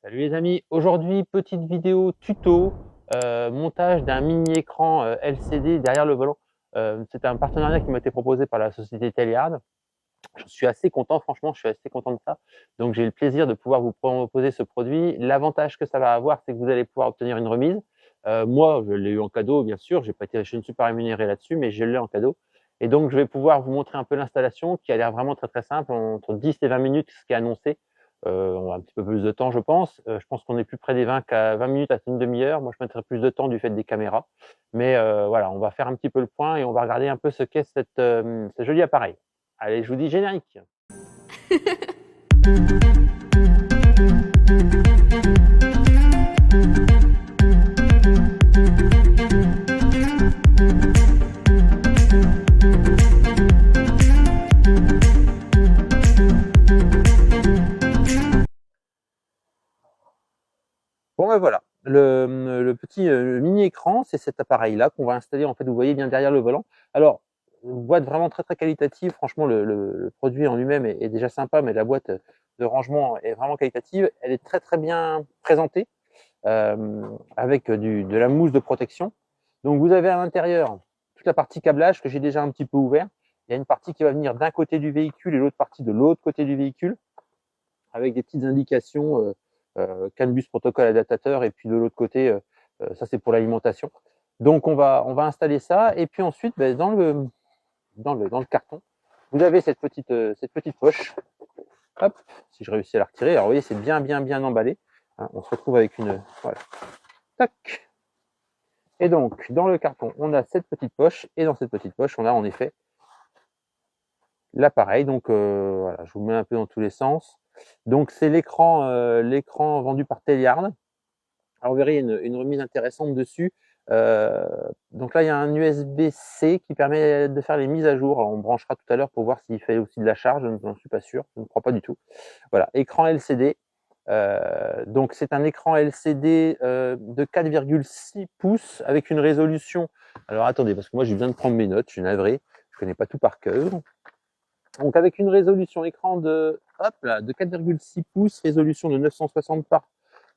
Salut les amis, aujourd'hui petite vidéo tuto montage d'un mini écran LCD derrière le volant. C'est un partenariat qui m'a été proposé par la société Teliard. Je suis assez content, franchement, je suis assez content de ça. Donc j'ai le plaisir de pouvoir vous proposer ce produit. L'avantage que ça va avoir, c'est que vous allez pouvoir obtenir une remise. Moi, je l'ai eu en cadeau, bien sûr. Je ne suis pas rémunéré là-dessus, mais je l'ai en cadeau. Et donc je vais pouvoir vous montrer un peu l'installation qui a l'air vraiment très très simple, entre 10 et 20 minutes, ce qui est annoncé. On a un petit peu plus de temps, je pense. Je pense qu'on est plus près des 20 minutes à une demi-heure. Moi, je mettrai plus de temps du fait des caméras. Mais voilà, on va faire un petit peu le point et on va regarder un peu ce qu'est ce joli appareil. Allez, je vous dis générique. Bon ben voilà, le petit mini écran, c'est cet appareil-là qu'on va installer, en fait, vous voyez bien derrière le volant. Alors, une boîte vraiment très très qualitative, franchement le produit en lui-même est déjà sympa, mais la boîte de rangement est vraiment qualitative. Elle est très très bien présentée, avec de la mousse de protection. Donc vous avez à l'intérieur toute la partie câblage que j'ai déjà un petit peu ouvert. Il y a une partie qui va venir d'un côté du véhicule et l'autre partie de l'autre côté du véhicule, avec des petites indications CAN bus protocole adaptateur, et puis de l'autre côté, ça c'est pour l'alimentation. Donc on va installer ça, et puis ensuite dans le carton, vous avez cette petite poche. Hop, si je réussis à la retirer, alors vous voyez, c'est bien emballé. Hein, on se retrouve avec une, voilà, tac. Et donc dans le carton, on a cette petite poche, et dans cette petite poche, on a en effet l'appareil. Donc voilà, je vous mets un peu dans tous les sens. Donc c'est l'écran vendu par Teliard. Alors vous verrez, il y a une remise intéressante dessus. Donc là, il y a un USB-C qui permet de faire les mises à jour. Alors, on branchera tout à l'heure pour voir s'il fait aussi de la charge. Je n'en suis pas sûr, je ne crois pas du tout. Voilà, écran LCD. Donc c'est un écran LCD de 4,6 pouces avec une résolution. Alors attendez, parce que moi j'ai besoin de prendre mes notes, je suis navré, je connais pas tout par cœur. Donc avec une résolution écran de 4,6 pouces, résolution de 960 par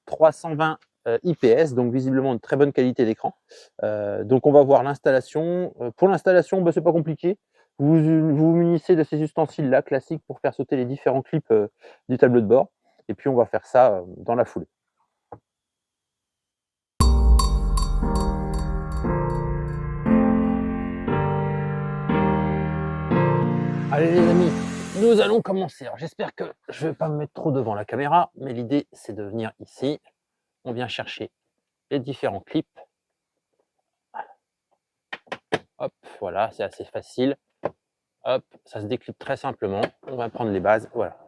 320 IPS, donc visiblement de très bonne qualité d'écran. Donc on va voir l'installation. Pour l'installation, c'est pas compliqué. Vous munissez de ces ustensiles-là classiques pour faire sauter les différents clips du tableau de bord. Et puis on va faire ça dans la foulée. Allez les amis, nous allons commencer. Alors j'espère que je ne vais pas me mettre trop devant la caméra, mais l'idée c'est de venir ici. On vient chercher les différents clips. Hop, voilà, c'est assez facile. Hop, ça se déclipe très simplement. On va prendre les bases, voilà.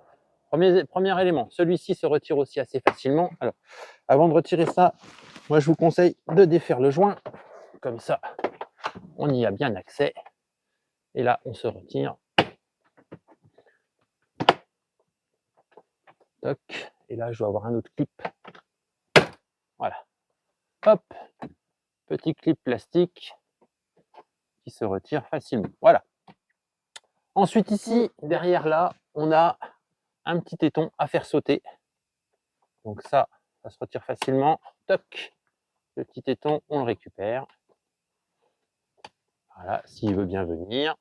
Premier élément, celui-ci se retire aussi assez facilement. Alors, avant de retirer ça, moi je vous conseille de défaire le joint. Comme ça, on y a bien accès. Et là, on se retire. Toc. Et là, je dois avoir un autre clip. Voilà. Hop, petit clip plastique qui se retire facilement. Voilà. Ensuite, ici, derrière là, on a un petit téton à faire sauter. Donc ça se retire facilement. Toc. Le petit téton, on le récupère. Voilà, s'il veut bien venir.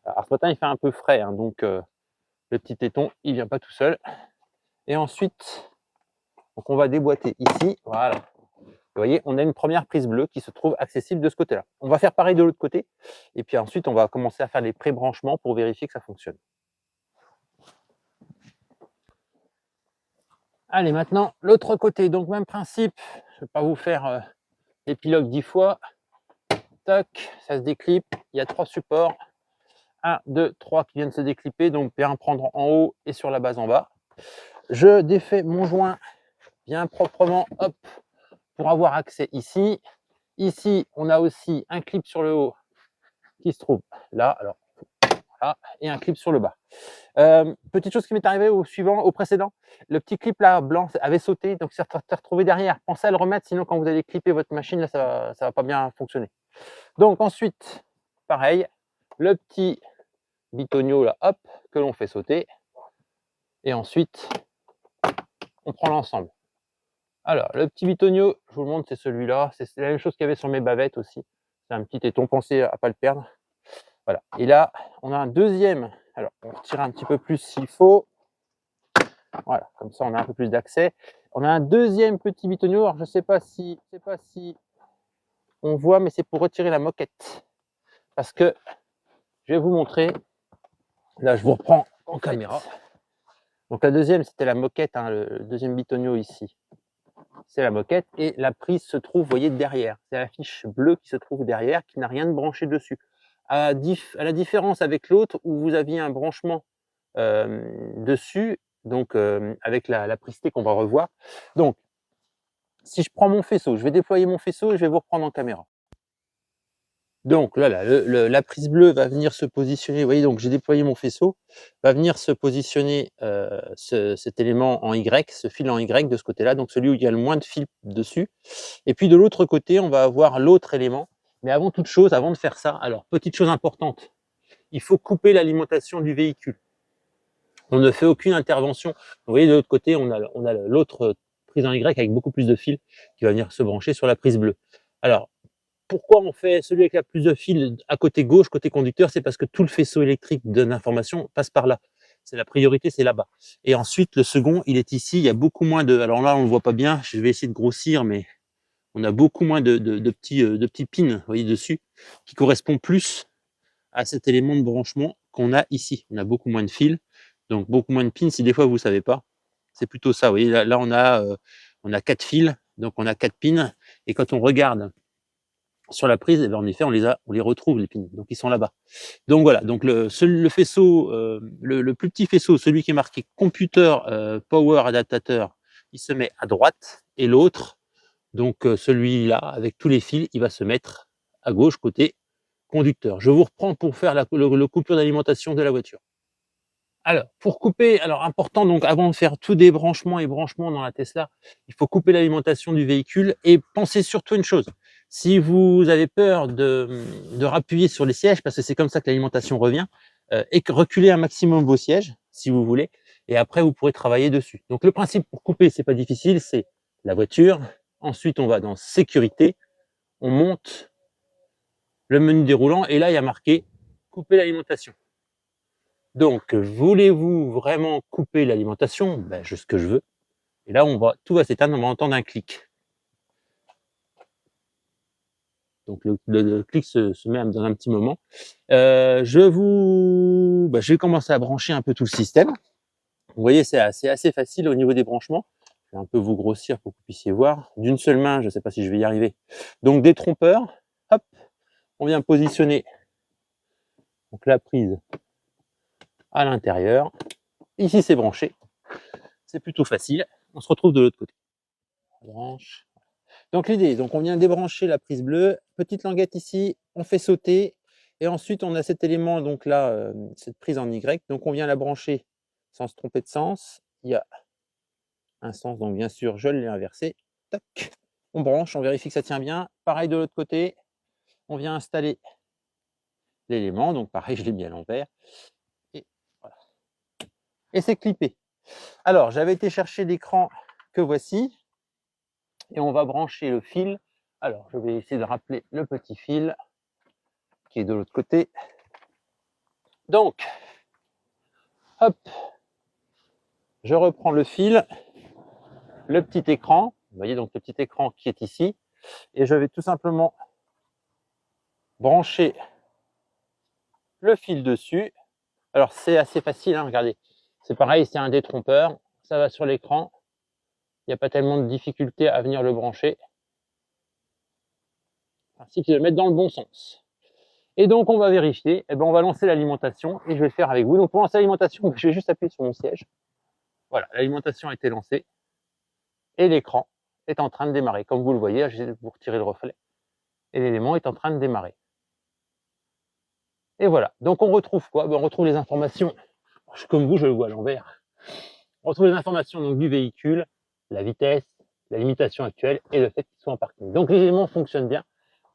Alors ce matin, il fait un peu frais, hein, donc le petit téton, il vient pas tout seul. Et ensuite, donc on va déboîter ici. Voilà. Vous voyez, on a une première prise bleue qui se trouve accessible de ce côté-là. On va faire pareil de l'autre côté. Et puis ensuite, on va commencer à faire les pré-branchements pour vérifier que ça fonctionne. Allez, maintenant, l'autre côté. Donc, même principe. Je ne vais pas vous faire l'épilogue 10 fois. Toc, ça se déclipe. Il y a 3 supports. 1, 2, 3 qui viennent se décliper. Donc, bien prendre en haut et sur la base en bas. Je défais mon joint bien proprement, hop, pour avoir accès ici. Ici, on a aussi un clip sur le haut qui se trouve là. Alors, voilà, et un clip sur le bas. Petite chose qui m'est arrivée au précédent, le petit clip là blanc avait sauté, donc c'est retrouvé derrière. Pensez à le remettre, sinon quand vous allez clipper votre machine, là, ça va pas bien fonctionner. Donc ensuite, pareil, le petit bitonio là, hop, que l'on fait sauter. Et ensuite, on prend l'ensemble. Alors, le petit bitonio, je vous le montre, c'est celui-là. C'est la même chose qu'il y avait sur mes bavettes aussi. C'est un petit éton, pensez à pas le perdre. Voilà. Et là, on a un deuxième. Alors, on retire un petit peu plus s'il faut. Voilà, comme ça, on a un peu plus d'accès. On a un deuxième petit bitonio. Alors, je sais pas si on voit, mais c'est pour retirer la moquette. Parce que, je vais vous montrer. Là, je vous reprends en caméra. Donc, la deuxième, c'était la moquette, hein, le deuxième bitonio ici. C'est la moquette et la prise se trouve, vous voyez, derrière. C'est la fiche bleue qui se trouve derrière, qui n'a rien de branché dessus. À la différence avec l'autre où vous aviez un branchement dessus, donc avec la prise T qu'on va revoir. Donc, si je prends mon faisceau, je vais déployer mon faisceau et je vais vous reprendre en caméra. Donc là, la prise bleue va venir se positionner, vous voyez, donc j'ai déployé mon faisceau, va venir se positionner cet élément en Y, ce fil en Y de ce côté-là, donc celui où il y a le moins de fil dessus. Et puis de l'autre côté, on va avoir l'autre élément. Mais avant toute chose, avant de faire ça, alors petite chose importante, il faut couper l'alimentation du véhicule. On ne fait aucune intervention. Vous voyez, de l'autre côté, on a l'autre prise en Y avec beaucoup plus de fils qui va venir se brancher sur la prise bleue. Alors, pourquoi on fait celui avec la plus de fils à côté gauche, côté conducteur? C'est parce que tout le faisceau électrique de l'information passe par là. C'est la priorité, c'est là-bas. Et ensuite, le second, il est ici. Il y a beaucoup moins de... Alors là, on ne le voit pas bien. Je vais essayer de grossir, mais on a beaucoup moins de petits pins, vous voyez, dessus, qui correspond plus à cet élément de branchement qu'on a ici. On a beaucoup moins de fils, donc beaucoup moins de pins. Si des fois vous ne savez pas, c'est plutôt ça. Vous voyez, là on a 4 fils, donc on a 4 pins. Et quand on regarde sur la prise, eh bien, en effet, on les retrouve, les pins. Donc ils sont là-bas. Donc voilà, donc le faisceau, le plus petit faisceau, celui qui est marqué Computer Power Adaptateur, il se met à droite, et l'autre, donc celui-là, avec tous les fils, il va se mettre à gauche, côté conducteur. Je vous reprends pour faire la coupure d'alimentation de la voiture. Alors, pour couper, alors important, donc avant de faire tout débranchement et branchement dans la Tesla, il faut couper l'alimentation du véhicule et pensez surtout une chose. Si vous avez peur de rappuyer sur les sièges, parce que c'est comme ça que l'alimentation revient, et que reculez un maximum vos sièges, si vous voulez, et après vous pourrez travailler dessus. Donc le principe pour couper, c'est pas difficile, c'est la voiture. Ensuite, on va dans sécurité, on monte le menu déroulant et là, il y a marqué couper l'alimentation. Donc, voulez-vous vraiment couper l'alimentation? Ben, ce que je veux. Et là, tout va s'éteindre, on va entendre un clic. Donc, le clic se met dans un petit moment. Je vais commencer à brancher un peu tout le système. Vous voyez, c'est assez facile au niveau des branchements. Je vais un peu vous grossir pour que vous puissiez voir. D'une seule main, je ne sais pas si je vais y arriver. Donc, des trompeurs, hop, on vient positionner donc, la prise à l'intérieur. Ici, c'est branché. C'est plutôt facile. On se retrouve de l'autre côté. Branche. Donc l'idée, donc on vient débrancher la prise bleue, petite languette ici, on fait sauter, et ensuite on a cet élément, donc là, cette prise en Y, donc on vient la brancher sans se tromper de sens. Il y a un sens, donc bien sûr, je l'ai inversé. Tac. On branche, on vérifie que ça tient bien. Pareil de l'autre côté, on vient installer l'élément, donc pareil, je l'ai mis à l'envers. Et voilà. Et c'est clippé. Alors, j'avais été chercher l'écran que voici. Et on va brancher le fil. Alors, je vais essayer de rappeler le petit fil qui est de l'autre côté. Donc, hop, je reprends le fil, le petit écran, vous voyez donc le petit écran qui est ici, et je vais tout simplement brancher le fil dessus. Alors, c'est assez facile, hein, regardez. C'est pareil, c'est un détrompeur, ça va sur l'écran. Il n'y a pas tellement de difficulté à venir le brancher. Ainsi que de le mettre dans le bon sens. Et donc, on va vérifier, et ben, on va lancer l'alimentation, et je vais le faire avec vous. Donc, pour lancer l'alimentation, je vais juste appuyer sur mon siège. Voilà, l'alimentation a été lancée, et l'écran est en train de démarrer. Comme vous le voyez, je vais vous retirer le reflet, et l'élément est en train de démarrer. Et voilà, donc on retrouve quoi? Ben, on retrouve les informations, comme vous, je le vois à l'envers. On retrouve les informations donc, du véhicule, la vitesse, la limitation actuelle, et le fait qu'il soit en parking. Donc les éléments fonctionnent bien.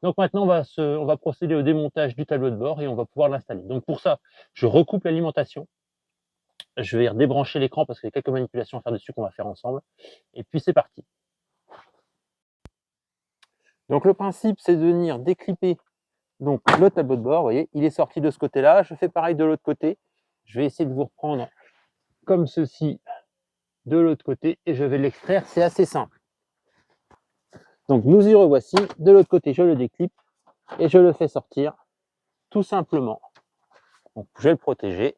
Donc maintenant, on va procéder au démontage du tableau de bord et on va pouvoir l'installer. Donc pour ça, je recoupe l'alimentation. je vais débrancher l'écran parce qu'il y a quelques manipulations à faire dessus qu'on va faire ensemble. Et puis c'est parti. Donc le principe, c'est de venir déclipper donc le tableau de bord. Vous voyez, il est sorti de ce côté-là. Je fais pareil de l'autre côté. Je vais essayer de vous reprendre comme ceci de l'autre côté et je vais l'extraire. C'est assez simple. Donc nous y revoici. De l'autre côté, je le déclipe et je le fais sortir tout simplement. Donc je vais le protéger.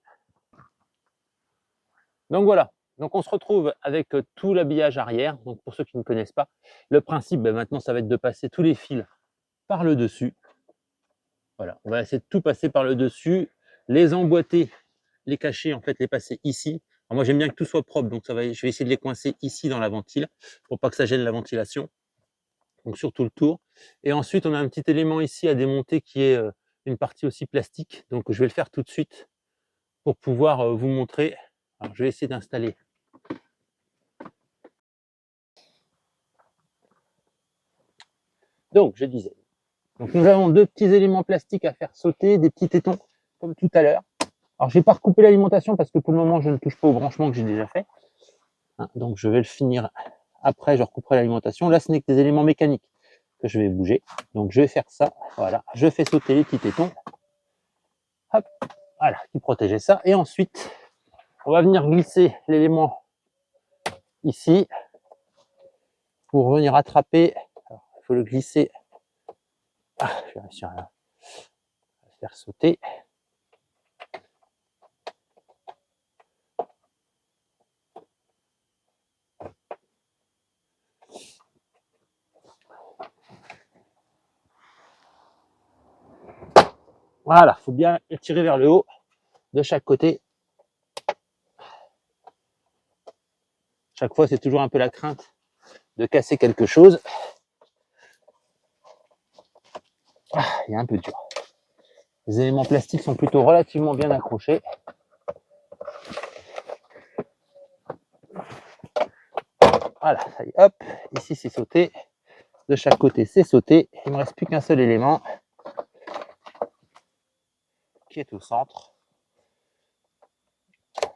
Donc voilà. Donc on se retrouve avec tout l'habillage arrière. Donc pour ceux qui ne connaissent pas, le principe, maintenant, ça va être de passer tous les fils par le dessus. Voilà, on va essayer de tout passer par le dessus, les emboîter, les cacher, en fait, les passer ici. Alors moi, j'aime bien que tout soit propre, donc je vais essayer de les coincer ici dans la ventile pour pas que ça gêne la ventilation. Donc sur tout le tour. Et ensuite, on a un petit élément ici à démonter qui est une partie aussi plastique. Donc je vais le faire tout de suite pour pouvoir vous montrer. Alors je vais essayer d'installer. Donc je disais. Donc nous avons deux petits éléments plastiques à faire sauter, des petits tétons comme tout à l'heure. Alors je vais pas recouper l'alimentation parce que pour le moment je ne touche pas au branchement que j'ai déjà fait. Donc je vais le finir après, je recouperai l'alimentation. Là ce n'est que des éléments mécaniques que je vais bouger. Donc je vais faire ça, voilà. Je fais sauter les petits tétons. Hop, voilà, qui protégeait ça. Et ensuite, on va venir glisser l'élément ici pour venir attraper. Alors, il faut le glisser. Ah, je vais réussir à faire sauter. Voilà, il faut bien tirer vers le haut de chaque côté. Chaque fois, c'est toujours un peu la crainte de casser quelque chose. Ah, il est un peu dur. Les éléments plastiques sont plutôt relativement bien accrochés. Voilà, ça y est, hop, ici c'est sauté. De chaque côté, c'est sauté. Il ne me reste plus qu'un seul élément qui est au centre.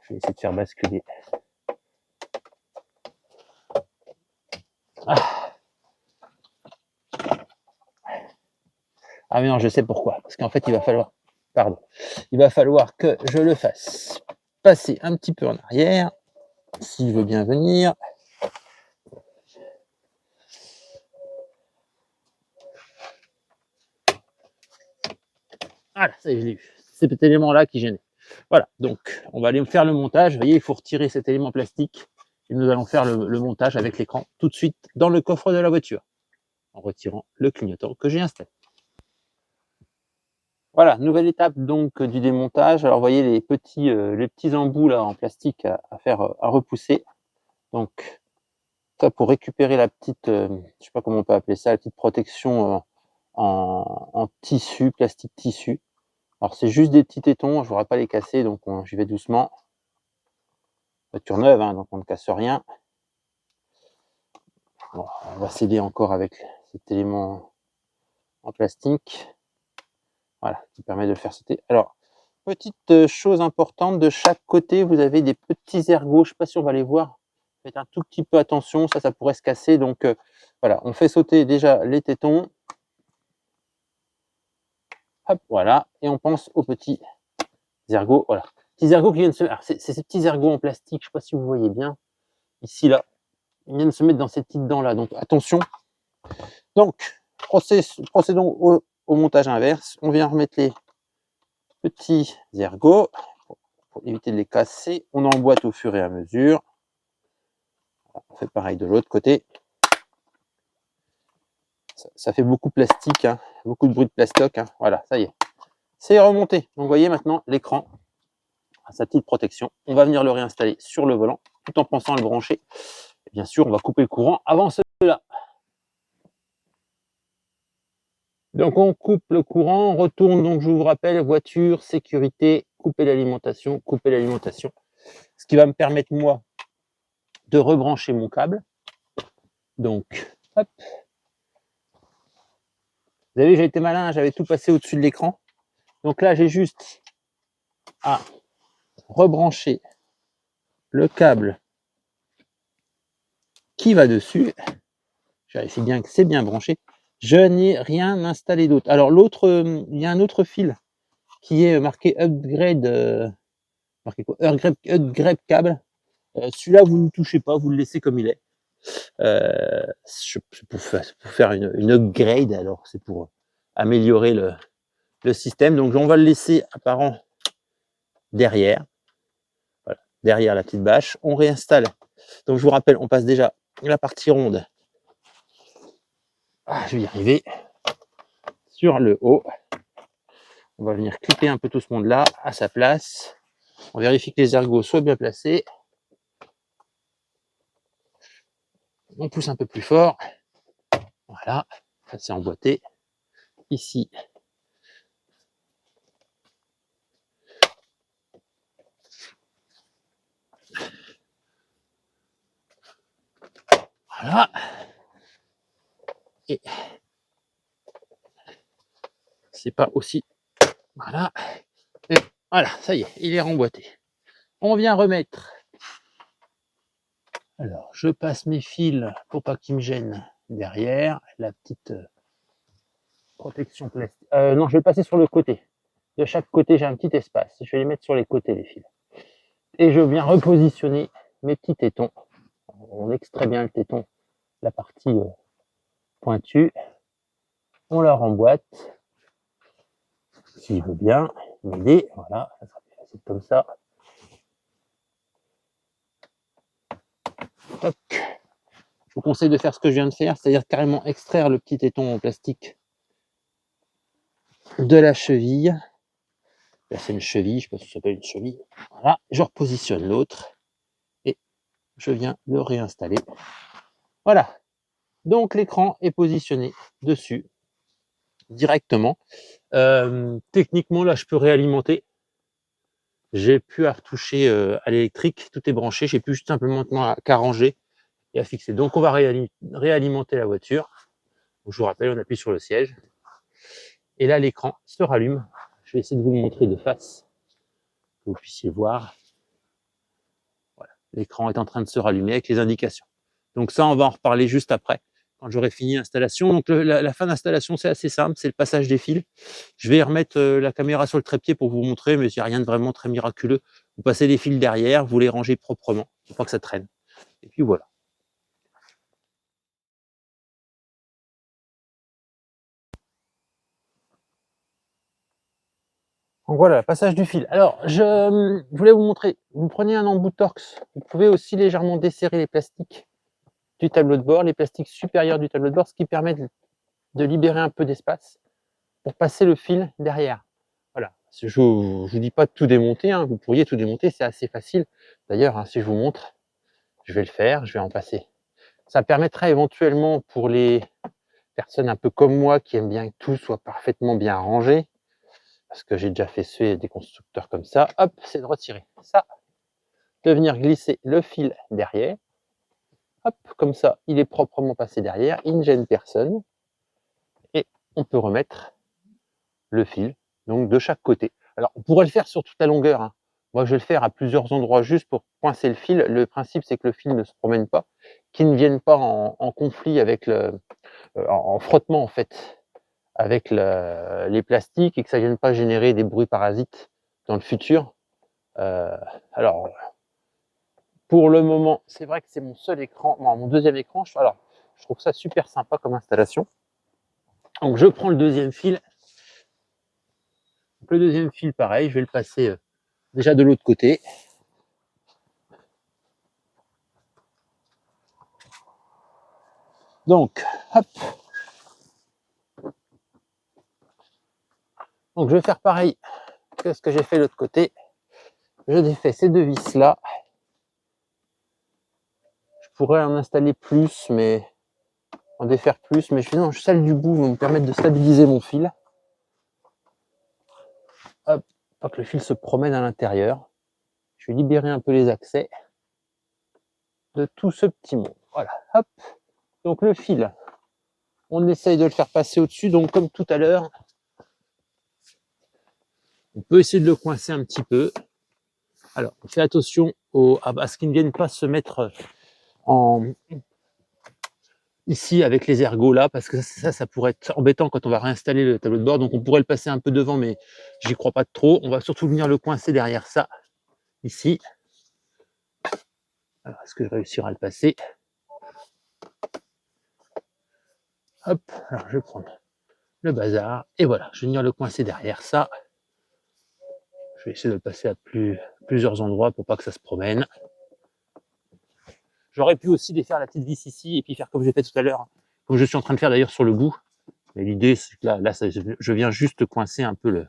Je vais essayer de faire basculer. Ah mais non, je sais pourquoi. Parce qu'en fait, il va falloir que je le fasse passer un petit peu en arrière, s'il veut bien venir. Voilà, ça y est, je l'ai eu. C'est cet élément-là qui gênait. Voilà, donc on va aller faire le montage. Vous voyez, il faut retirer cet élément plastique. Et nous allons faire le montage avec l'écran tout de suite dans le coffre de la voiture, en retirant le clignotant que j'ai installé. Voilà, nouvelle étape donc du démontage. Alors vous voyez les petits embouts là en plastique à repousser. Donc ça pour récupérer la petite, je sais pas comment on peut appeler ça, la petite protection en tissu, plastique tissu. Alors c'est juste des petits tétons, je ne voudrais pas les casser, donc j'y vais doucement. Voiture neuve, hein, donc on ne casse rien. Bon, on va s'aider encore avec cet élément en plastique. Voilà, qui permet de le faire sauter. Alors, petite chose importante, de chaque côté, vous avez des petits ergots. Je ne sais pas si on va les voir. Faites un tout petit peu attention, ça pourrait se casser. Donc voilà, on fait sauter déjà les tétons. Hop, voilà. Et on pense aux petits ergots. Voilà. Petits ergots qui viennent se. Alors, c'est ces petits ergots en plastique, je ne sais pas si vous voyez bien. Ici, là. Ils viennent se mettre dans ces petites dents-là. Donc attention. Donc, procédons au montage inverse. On vient remettre les petits ergots pour éviter de les casser. On emboîte au fur et à mesure. On fait pareil de l'autre côté. Ça fait beaucoup de plastique, hein, beaucoup de bruit de plastoc. Hein. Voilà, ça y est. C'est remonté. Donc vous voyez maintenant l'écran a sa petite protection. On va venir le réinstaller sur le volant tout en pensant à le brancher. Et bien sûr, on va couper le courant avant cela. Donc on coupe le courant, on retourne, donc je vous rappelle, voiture, sécurité, couper l'alimentation, ce qui va me permettre moi de rebrancher mon câble. Donc, hop. Vous avez vu, j'ai été malin, j'avais tout passé au-dessus de l'écran. Donc là, j'ai juste à rebrancher le câble qui va dessus. Je vérifie bien que c'est bien branché. Je n'ai rien installé d'autre. Alors l'autre, il y a un autre fil qui est marqué upgrade, marqué quoi? Upgrade câble. Celui-là, vous ne touchez pas, vous le laissez comme il est. C'est pour faire une upgrade, alors c'est pour améliorer le système. Donc on va le laisser apparent derrière. Voilà, derrière la petite bâche. On réinstalle. Donc je vous rappelle, on passe déjà la partie ronde. Ah, je vais y arriver. Sur le haut. On va venir clipper un peu tout ce monde-là à sa place. On vérifie que les ergots soient bien placés. On pousse un peu plus fort. Voilà, ça c'est emboîté. Ici, voilà. Et c'est pas aussi. Voilà. Et voilà, ça y est, il est remboîté. On vient remettre. Alors, je passe mes fils pour pas qu'ils me gênent derrière. La petite protection plastique. Non, je vais le passer sur le côté. De chaque côté, j'ai un petit espace. Je vais les mettre sur les côtés, les fils. Et je viens repositionner mes petits tétons. On extrait bien le téton, la partie pointue. On la remboîte. S'il veut bien m'aider, voilà, ça sera plus facile comme ça. Toc. Je vous conseille de faire ce que je viens de faire, c'est-à-dire carrément extraire le petit téton en plastique de la cheville. Là, c'est une cheville, je sais pas si ça s'appelle une cheville. Voilà, je repositionne l'autre et je viens le réinstaller. Voilà, donc l'écran est positionné dessus directement. Techniquement, là, je peux réalimenter. J'ai plus à retoucher à l'électrique, tout est branché, j'ai plus simplement qu'à ranger et à fixer. Donc on va réalimenter la voiture. Donc, je vous rappelle, on appuie sur le siège. Et là, l'écran se rallume. Je vais essayer de vous le montrer de face, que vous puissiez voir. Voilà, l'écran est en train de se rallumer avec les indications. Donc ça, on va en reparler juste après, quand j'aurai fini l'installation. Donc la fin d'installation, c'est assez simple, c'est le passage des fils. Je vais remettre la caméra sur le trépied pour vous montrer, mais il n'y a rien de vraiment très miraculeux. Vous passez les fils derrière, vous les rangez proprement, pour pas que ça traîne. Et puis voilà. Donc voilà, passage du fil. Alors, je voulais vous montrer, vous prenez un embout Torx, vous pouvez aussi légèrement desserrer les plastiques du tableau de bord, les plastiques supérieurs du tableau de bord, ce qui permet de libérer un peu d'espace pour passer le fil derrière. Voilà, je ne vous dis pas de tout démonter, hein. Vous pourriez tout démonter, c'est assez facile. D'ailleurs, hein, si je vous montre, je vais le faire, je vais en passer. Ça permettra éventuellement pour les personnes un peu comme moi qui aiment bien que tout soit parfaitement bien rangé, parce que j'ai déjà fait suer des constructeurs comme ça, hop, c'est de retirer ça, de venir glisser le fil derrière, hop, comme ça, il est proprement passé derrière, il ne gêne personne, et on peut remettre le fil, donc de chaque côté. Alors, on pourrait le faire sur toute la longueur, hein. Moi, je vais le faire à plusieurs endroits juste pour coincer le fil. Le principe, c'est que le fil ne se promène pas, qu'il ne vienne pas en conflit avec en frottement, en fait, avec les plastiques et que ça ne vienne pas générer des bruits parasites dans le futur. Alors, pour le moment, c'est vrai que c'est mon seul écran, mon deuxième écran. Alors, je trouve ça super sympa comme installation. Donc, je prends le deuxième fil. Donc, le deuxième fil, pareil, je vais le passer déjà de l'autre côté. Donc, hop. Donc, je vais faire pareil que ce que j'ai fait de l'autre côté. Je défais ces deux vis là. Je pourrais en installer plus, mais en défaire plus, mais non, celle du bout va me permettre de stabiliser mon fil. Hop, pas que le fil se promène à l'intérieur. Je vais libérer un peu les accès de tout ce petit monde. Voilà, hop. Donc le fil, on essaye de le faire passer au-dessus. Donc comme tout à l'heure, on peut essayer de le coincer un petit peu. Alors, on fait attention à ce qu'ils ne viennent pas se mettre en ici avec les ergots là, parce que ça pourrait être embêtant quand on va réinstaller le tableau de bord. Donc on pourrait le passer un peu devant, mais j'y crois pas trop. On va surtout venir le coincer derrière ça, ici. Alors, est-ce que je réussirai à le passer? Hop, alors je vais prendre le bazar, et voilà, je vais venir le coincer derrière ça. Je vais essayer de le passer à plusieurs endroits pour pas que ça se promène. J'aurais pu aussi défaire la petite vis ici, et puis faire comme j'ai fait tout à l'heure, comme je suis en train de faire d'ailleurs sur le bout. Mais l'idée, c'est que là je viens juste coincer un peu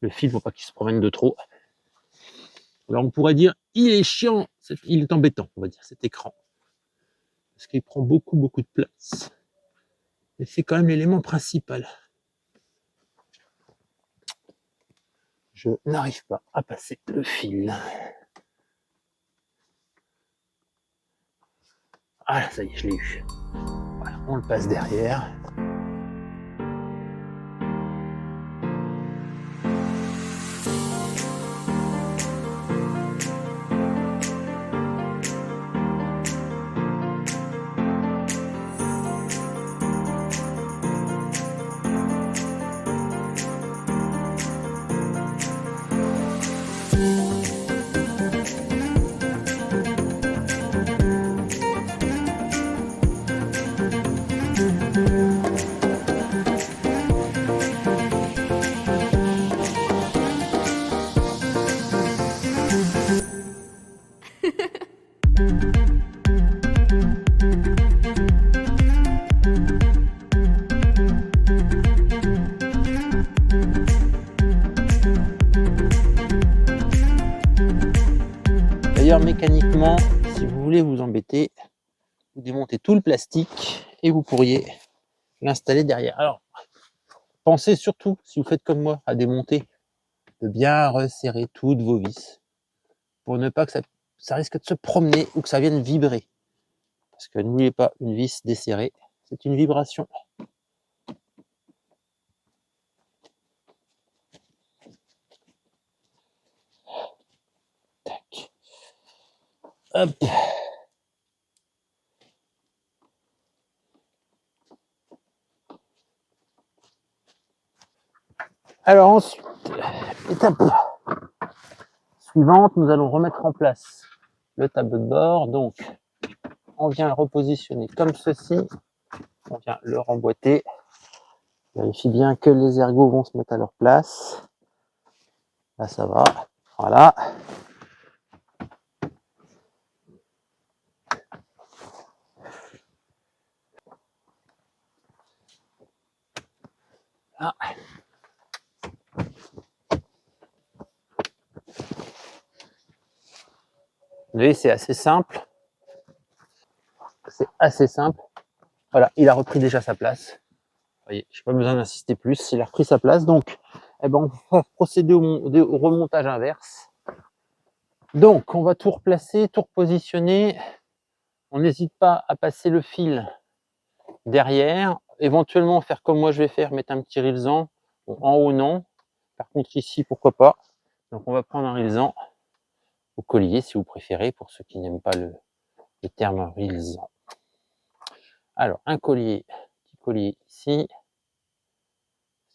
le fil pour pas qu'il se promène de trop. Alors on pourrait dire, il est chiant, il est embêtant, on va dire, cet écran. Parce qu'il prend beaucoup de place. Mais c'est quand même l'élément principal. Je n'arrive pas à passer le fil. Ah, ça y est, je l'ai eu. Voilà, on le passe derrière. D'ailleurs, mécaniquement, si vous voulez vous embêter, vous démontez tout le plastique et vous pourriez l'installer derrière. Alors, pensez surtout, si vous faites comme moi, à démonter, de bien resserrer toutes vos vis pour ne pas que ça risque de se promener ou que ça vienne vibrer. Parce que n'oubliez pas, une vis desserrée, c'est une vibration. Tac. Hop. Alors ensuite, étape suivante, nous allons remettre en place le tableau de bord. Donc, on vient le repositionner comme ceci. On vient le remboîter. Vérifie bien que les ergots vont se mettre à leur place. Là, ça va. Voilà. Là. Vous voyez, c'est assez simple. C'est assez simple. Voilà, il a repris déjà sa place. Vous voyez, je n'ai pas besoin d'insister plus. Il a repris sa place. Donc, eh ben, on va procéder au remontage inverse. Donc, on va tout replacer, tout repositionner. On n'hésite pas à passer le fil derrière. Éventuellement, faire comme moi je vais faire, mettre un petit rilsan. Bon, en haut, non. Par contre, ici, pourquoi pas. Donc, on va prendre un rilsan au collier, si vous préférez, pour ceux qui n'aiment pas le terme rilsan. Alors, un collier, petit collier ici.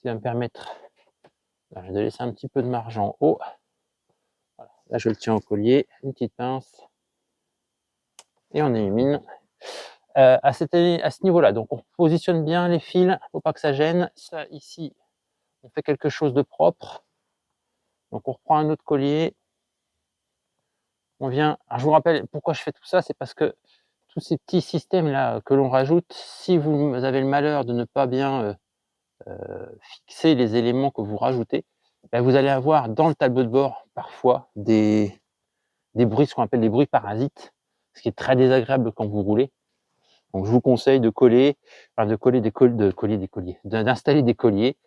Ça va me permettre de laisser un petit peu de marge en haut. Voilà. Là, je le tiens au collier, une petite pince, et on élimine. À ce niveau-là, donc on positionne bien les fils, il ne faut pas que ça gêne. Ça, ici, on fait quelque chose de propre. Donc on reprend un autre collier. On vient. Alors je vous rappelle pourquoi je fais tout ça, c'est parce que tous ces petits systèmes là que l'on rajoute, si vous avez le malheur de ne pas bien fixer les éléments que vous rajoutez, ben vous allez avoir dans le tableau de bord parfois des bruits, ce qu'on appelle des bruits parasites, ce qui est très désagréable quand vous roulez. Donc je vous conseille de coller, d'installer des colliers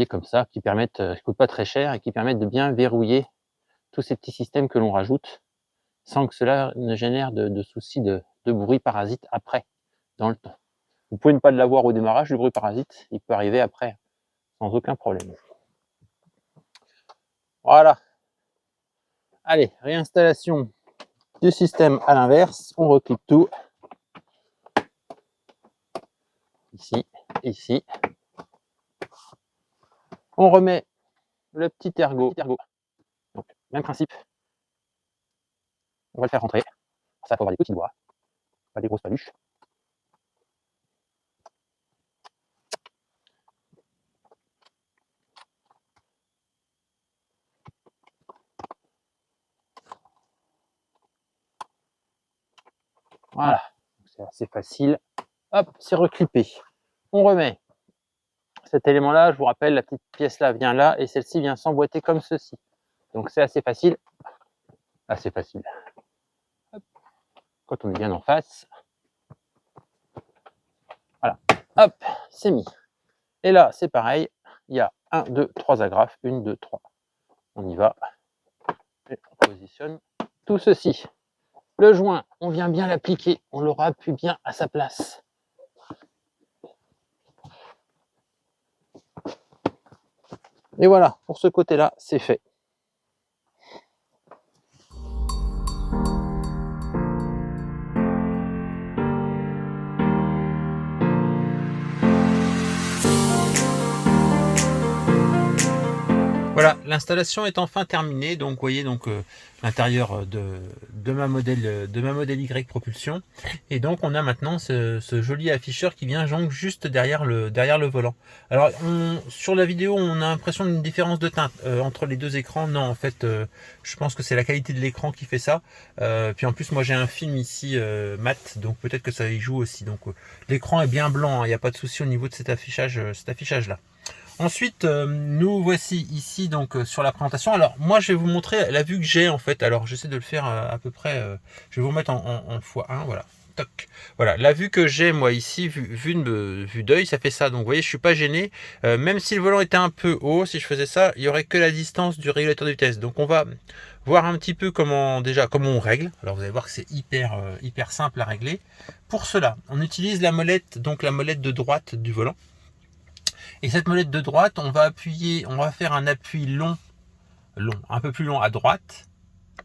comme ça qui permettent, qui coûtent pas très cher et qui permettent de bien verrouiller tous ces petits systèmes que l'on rajoute sans que cela ne génère de soucis de bruit parasite après, dans le temps. Vous pouvez ne pas l'avoir au démarrage, le bruit parasite, il peut arriver après, sans aucun problème. Voilà. Allez, réinstallation du système à l'inverse. On reclipe tout. Ici, ici. On remet le petit ergot. Donc, même principe. On va le faire rentrer. Ça, faut avoir des petits doigts, pas des grosses paluches. Voilà, c'est assez facile. Hop, c'est reclippé. On remet cet élément-là. Je vous rappelle, la petite pièce là vient là et celle-ci vient s'emboîter comme ceci. Donc c'est assez facile. Assez facile. Hop. Quand on est bien en face. Voilà. Hop, c'est mis. Et là, c'est pareil. Il y a 1, 2, 3 agrafes. 1, 2, 3. On y va. Et on positionne tout ceci. Le joint, on vient bien l'appliquer. On l'aura appuie bien à sa place. Et voilà, pour ce côté-là, c'est fait. Voilà, l'installation est enfin terminée. Donc, vous voyez donc l'intérieur de ma modèle Y propulsion. Et donc, on a maintenant ce joli afficheur qui vient donc juste derrière le volant. Alors, sur la vidéo, on a l'impression d'une différence de teinte entre les deux écrans. Non, en fait, je pense que c'est la qualité de l'écran qui fait ça. Puis en plus, moi, j'ai un film ici mat, donc peut-être que ça y joue aussi. Donc, l'écran est bien blanc. Il n'y a pas de souci au niveau de cet affichage-là. Ensuite, nous voici ici donc sur la présentation. Alors moi je vais vous montrer la vue que j'ai en fait. Alors j'essaie de le faire à peu près. Je vais vous mettre en x1. Voilà. Toc. Voilà la vue que j'ai moi ici, vue d'œil, ça fait ça. Donc vous voyez, je suis pas gêné. Même si le volant était un peu haut, si je faisais ça, il y aurait que la distance du régulateur de vitesse. Donc on va voir un petit peu comment on règle. Alors vous allez voir que c'est hyper simple à régler. Pour cela, on utilise la molette, donc la molette de droite du volant. Et cette molette de droite, on va faire un appui long, un peu plus long à droite.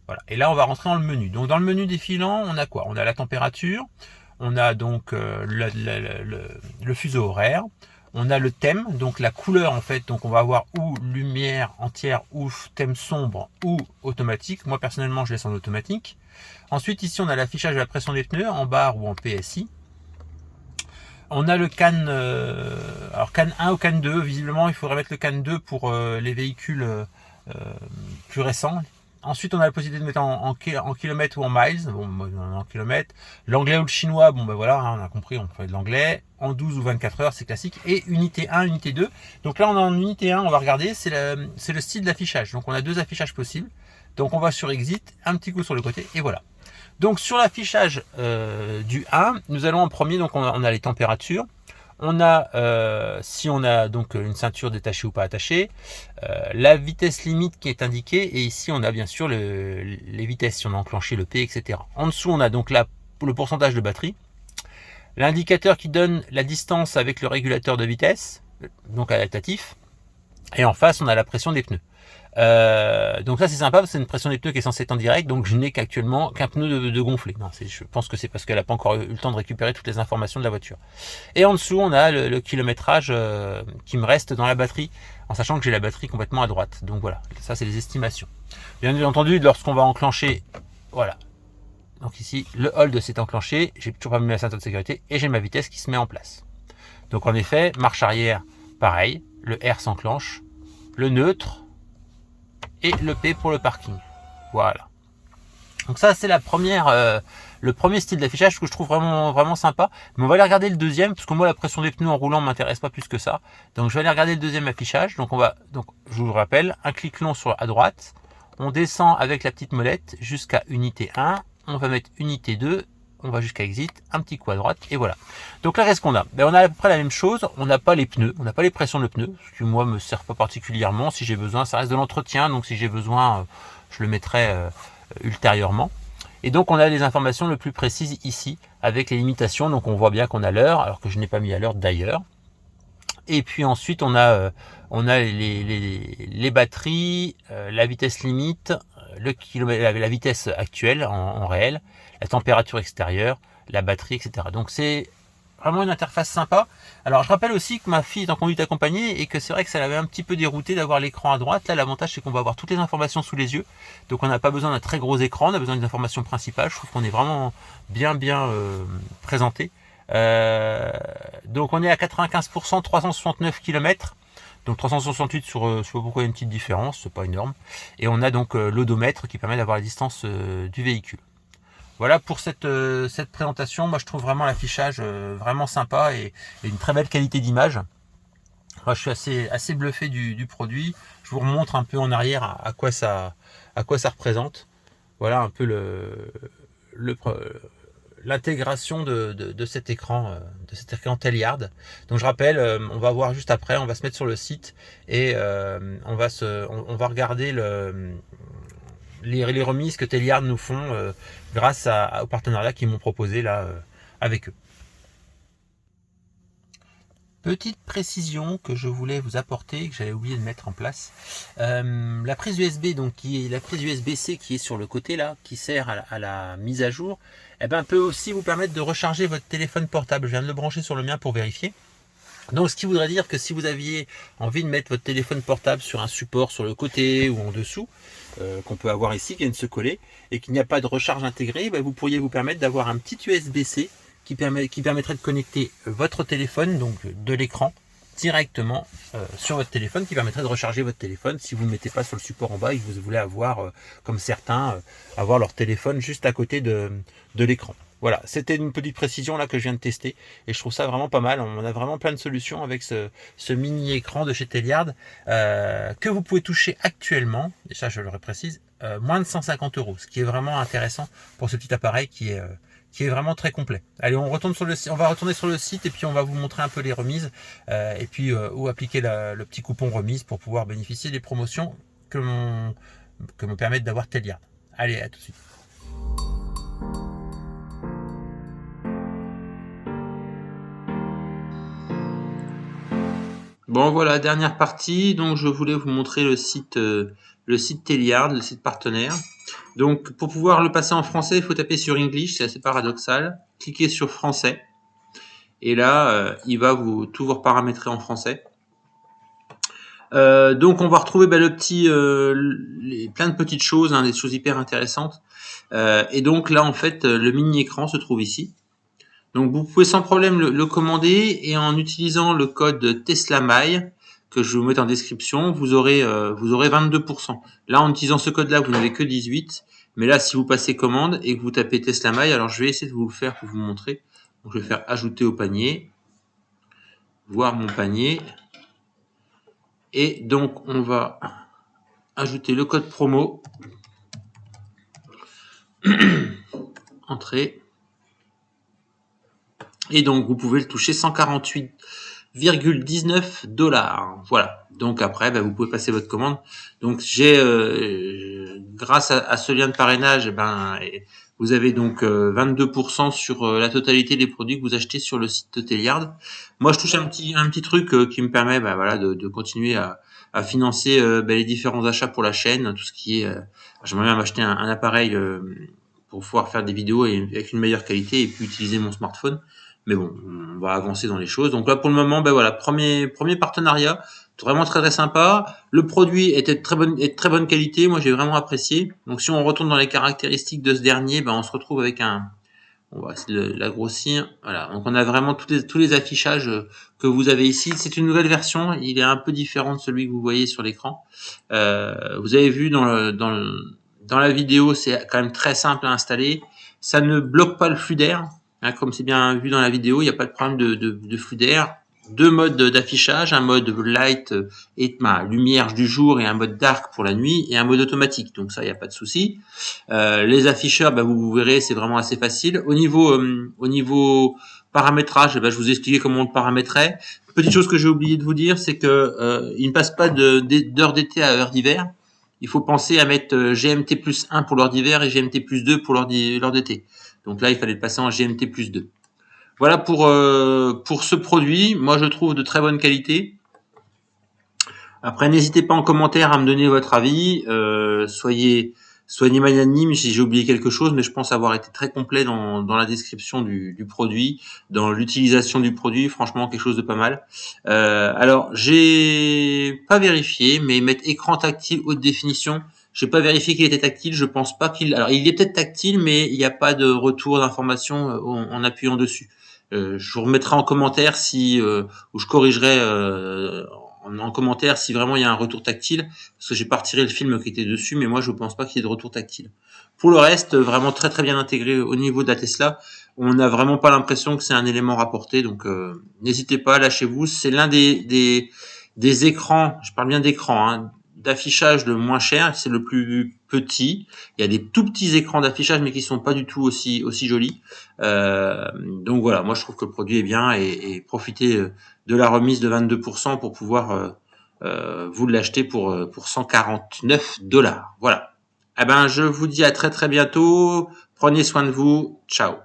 Voilà. Et là, on va rentrer dans le menu. Donc, dans le menu défilant, on a quoi? On a la température, on a donc le fuseau horaire, on a le thème, donc la couleur en fait. Donc, on va avoir ou lumière entière, ou thème sombre, ou automatique. Moi, personnellement, je laisse en automatique. Ensuite, ici, on a l'affichage de la pression des pneus en barre ou en PSI. On a le CAN, alors CAN 1 ou CAN 2, visiblement il faudrait mettre le CAN 2 pour les véhicules plus récents. Ensuite on a la possibilité de mettre en kilomètres ou en miles, bon en kilomètres. L'anglais ou le chinois, bon ben voilà, hein, on a compris, on fait de l'anglais. En 12 ou 24 heures, c'est classique. Et unité 1, unité 2. Donc là on est en unité 1, on va regarder, c'est le style d'affichage. Donc on a deux affichages possibles. Donc on va sur Exit, un petit coup sur le côté, et voilà. Donc sur l'affichage du 1, nous allons en premier, donc on a les températures. On a, si on a donc une ceinture détachée ou pas attachée, la vitesse limite qui est indiquée, et ici on a bien sûr les vitesses, si on a enclenché le P, etc. En dessous on a donc le pourcentage de batterie, l'indicateur qui donne la distance avec le régulateur de vitesse, donc adaptatif, et en face on a la pression des pneus. Donc ça c'est sympa parce que c'est une pression des pneus qui est censée être en direct, donc je n'ai qu'actuellement qu'un pneu de gonflé. Non, je pense que c'est parce qu'elle n'a pas encore eu le temps de récupérer toutes les informations de la voiture. Et en dessous on a le kilométrage qui me reste dans la batterie, en sachant que j'ai la batterie complètement à droite. Donc voilà, ça c'est les estimations. Bien entendu, lorsqu'on va enclencher, voilà. Donc ici le hold s'est enclenché, j'ai toujours pas mis la ceinture de sécurité et j'ai ma vitesse qui se met en place. Donc en effet, marche arrière, pareil, le R s'enclenche, le neutre, et le P pour le parking. Voilà. Donc ça c'est le premier style d'affichage que je trouve vraiment sympa. Mais on va aller regarder le deuxième, parce que moi la pression des pneus en roulant m'intéresse pas plus que ça. Donc je vais aller regarder le deuxième affichage. Donc je vous le rappelle, un clic long à droite. On descend avec la petite molette jusqu'à unité 1. On va mettre unité 2. On va jusqu'à Exit, un petit coup à droite, et voilà. Donc là, qu'est-ce qu'on a? On a à peu près la même chose. On n'a pas les pneus, on n'a pas les pressions de pneus, ce qui moi me sert pas particulièrement. Si j'ai besoin, ça reste de l'entretien, donc si j'ai besoin, je le mettrai ultérieurement. Et donc on a les informations les plus précises ici, avec les limitations. Donc on voit bien qu'on a l'heure, alors que je n'ai pas mis à l'heure d'ailleurs. Et puis ensuite on a les batteries, la vitesse limite, la vitesse actuelle en réel, la température extérieure, la batterie, etc. Donc c'est vraiment une interface sympa. Alors je rappelle aussi que ma fille est en conduite accompagnée et que c'est vrai que ça l'avait un petit peu dérouté d'avoir l'écran à droite. Là l'avantage c'est qu'on va avoir toutes les informations sous les yeux. Donc on n'a pas besoin d'un très gros écran, on a besoin des informations principales. Je trouve qu'on est vraiment bien présenté. Donc on est à 95%, 369 km. Donc 368 je sais pas pourquoi il y a une petite différence, c'est pas énorme. Et on a donc l'odomètre qui permet d'avoir la distance du véhicule. Voilà pour cette présentation. Moi je trouve vraiment l'affichage vraiment sympa et une très belle qualité d'image. Moi je suis assez bluffé du produit. Je vous remontre un peu en arrière à quoi ça représente. Voilà un peu l'intégration de cet écran Teliard. Donc je rappelle, on va voir juste après, on va se mettre sur le site et on va regarder les remises que Teliard nous font grâce au partenariat qu'ils m'ont proposé là avec eux. Petite précision que je voulais vous apporter, que j'avais oublié de mettre en place. La prise USB, donc qui est la prise USB-C qui est sur le côté là, qui sert à la mise à jour, peut aussi vous permettre de recharger votre téléphone portable. Je viens de le brancher sur le mien pour vérifier. Donc ce qui voudrait dire que si vous aviez envie de mettre votre téléphone portable sur un support sur le côté ou en dessous, qu'on peut avoir ici, qui vient de se coller, et qu'il n'y a pas de recharge intégrée, vous pourriez vous permettre d'avoir un petit USB-C qui permettrait de connecter votre téléphone, donc de l'écran, directement sur votre téléphone, qui permettrait de recharger votre téléphone si vous ne le mettez pas sur le support en bas et que vous voulez avoir, comme certains, avoir leur téléphone juste à côté de l'écran. Voilà, c'était une petite précision là que je viens de tester et je trouve ça vraiment pas mal. On a vraiment plein de solutions avec ce mini écran de chez Teliard que vous pouvez toucher actuellement, et ça je le précise, moins de 150 €, ce qui est vraiment intéressant pour ce petit appareil qui est vraiment très complet. Allez, on va retourner sur le site et puis on va vous montrer un peu les remises et puis où appliquer le petit coupon remise pour pouvoir bénéficier des promotions que me permettent d'avoir Teliard. Allez, à tout de suite. Bon voilà, dernière partie, donc je voulais vous montrer le site Teliard, le site partenaire. Donc pour pouvoir le passer en français, il faut taper sur English, c'est assez paradoxal. Cliquez sur français et là il va tout vous reparamétrer en français. Donc on va retrouver plein de petites choses, des choses hyper intéressantes. Et donc là en fait le mini écran se trouve ici. Donc vous pouvez sans problème le commander et en utilisant le code TESLAMAI que je vais vous mettre en description, vous aurez 22%. Là en utilisant ce code là vous n'avez que 18, mais là si vous passez commande et que vous tapez TESLAMAI, alors je vais essayer de vous le faire pour vous montrer. Donc je vais faire ajouter au panier, voir mon panier, et donc on va ajouter le code promo, entrée. Et donc vous pouvez le toucher 148,19 $. Voilà. Donc après, vous pouvez passer votre commande. Donc j'ai, grâce à ce lien de parrainage, vous avez donc 22% sur la totalité des produits que vous achetez sur le site de Teliard. Moi, je touche un petit truc qui me permet, de continuer à financer les différents achats pour la chaîne, tout ce qui est. J'aimerais bien m'acheter un appareil pour pouvoir faire des vidéos avec une meilleure qualité et puis utiliser mon smartphone. Mais bon, on va avancer dans les choses. Donc là, pour le moment, premier partenariat, vraiment très très sympa. Le produit était de très bonne qualité. Moi, j'ai vraiment apprécié. Donc si on retourne dans les caractéristiques de ce dernier, on se retrouve avec on va essayer de l'agrossir. Voilà. Donc on a vraiment tous les affichages que vous avez ici. C'est une nouvelle version. Il est un peu différent de celui que vous voyez sur l'écran. Vous avez vu dans la vidéo, c'est quand même très simple à installer. Ça ne bloque pas le flux d'air. Comme c'est bien vu dans la vidéo, il n'y a pas de problème de flux d'air. Deux modes d'affichage, un mode light et lumière du jour et un mode dark pour la nuit et un mode automatique. Donc ça, il n'y a pas de souci. Les afficheurs, vous verrez, c'est vraiment assez facile. Au niveau paramétrage, je vous expliquer comment on le paramétrait. Petite chose que j'ai oublié de vous dire, c'est que il ne passe pas d'heure d'été à heure d'hiver. Il faut penser à mettre GMT+1 pour l'heure d'hiver et GMT+2 pour l'heure d'été. Donc là, il fallait le passer en GMT+2. Voilà pour ce produit. Moi, je trouve de très bonne qualité. Après, n'hésitez pas en commentaire à me donner votre avis. Soyez soit ni magnanime si j'ai oublié quelque chose, mais je pense avoir été très complet dans la description du produit, dans l'utilisation du produit. Franchement, quelque chose de pas mal. Alors, j'ai pas vérifié, mais mettre écran tactile haute définition, j'ai pas vérifié qu'il était tactile. Je pense pas qu'il. Alors, il est peut-être tactile, mais il n'y a pas de retour d'information en appuyant dessus. Je vous remettrai en commentaire si, ou je corrigerai en commentaire si vraiment il y a un retour tactile, parce que j'ai pas retiré le film qui était dessus, mais moi je pense pas qu'il y ait de retour tactile. Pour le reste, vraiment très très bien intégré au niveau de la Tesla. On n'a vraiment pas l'impression que c'est un élément rapporté, donc n'hésitez pas, lâchez-vous. C'est l'un des écrans, je parle bien d'écran, hein, d'affichage le moins cher, c'est le plus petit. Il y a des tout petits écrans d'affichage, mais qui sont pas du tout aussi jolis. Donc voilà, moi je trouve que le produit est bien et profitez de la remise de 22% pour pouvoir vous l'acheter pour 149 $. Voilà. Eh ben, je vous dis à très très bientôt. Prenez soin de vous. Ciao.